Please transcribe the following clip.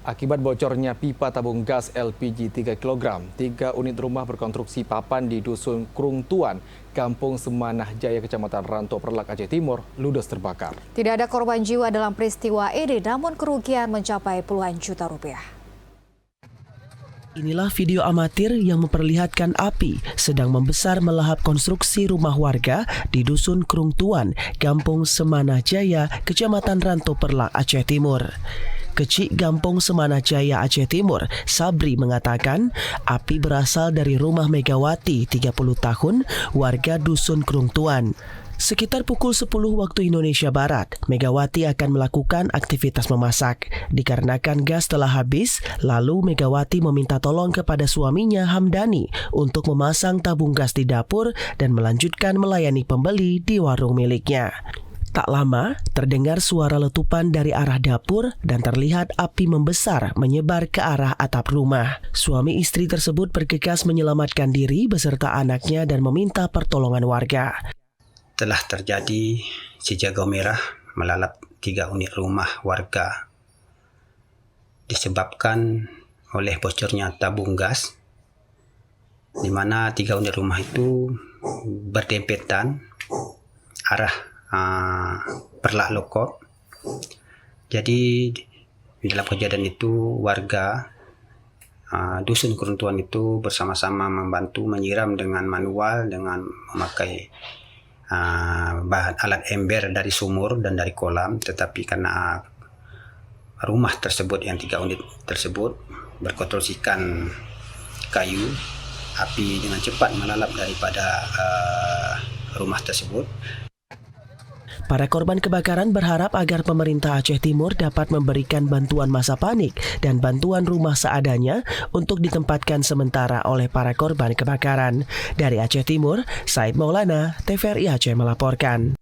Akibat bocornya pipa tabung gas LPG 3 kg, 3 unit rumah berkonstruksi papan di Dusun Krungtuan, Kampung Semanah Jaya, Kecamatan Ranto Perlak, Aceh Timur, ludes terbakar. Tidak ada korban jiwa dalam peristiwa ini, namun kerugian mencapai puluhan juta rupiah. Inilah video amatir yang memperlihatkan api sedang membesar melahap konstruksi rumah warga di Dusun Krungtuan, Kampung Semanah Jaya, Kecamatan Ranto Perlak, Aceh Timur. Kecik Kampung Semanah Jaya, Aceh Timur, Sabri mengatakan api berasal dari rumah Megawati, 30 tahun, warga Dusun Krungtuan. Sekitar pukul 10 waktu Indonesia Barat, Megawati akan melakukan aktivitas memasak. Dikarenakan gas telah habis, lalu Megawati meminta tolong kepada suaminya Hamdani untuk memasang tabung gas di dapur dan melanjutkan melayani pembeli di warung miliknya. Tak lama, terdengar suara letupan dari arah dapur dan terlihat api membesar menyebar ke arah atap rumah. Suami istri tersebut bergegas menyelamatkan diri beserta anaknya dan meminta pertolongan warga. Telah terjadi si jago merah melalap 3 unit rumah warga disebabkan oleh bocornya tabung gas, di mana 3 unit rumah itu berdempetan arah Perlak Lokop. Jadi dalam kejadian itu warga Dusun Krungtuan itu bersama-sama membantu menyiram dengan manual dengan memakai bahan alat ember dari sumur dan dari kolam, tetapi karena rumah tersebut yang 3 unit tersebut berkonstruksikan kayu, api dengan cepat melalap daripada rumah tersebut. Para korban kebakaran berharap agar pemerintah Aceh Timur dapat memberikan bantuan masa panik dan bantuan rumah seadanya untuk ditempatkan sementara oleh para korban kebakaran. Dari Aceh Timur, Said Maulana, TVRI Aceh melaporkan.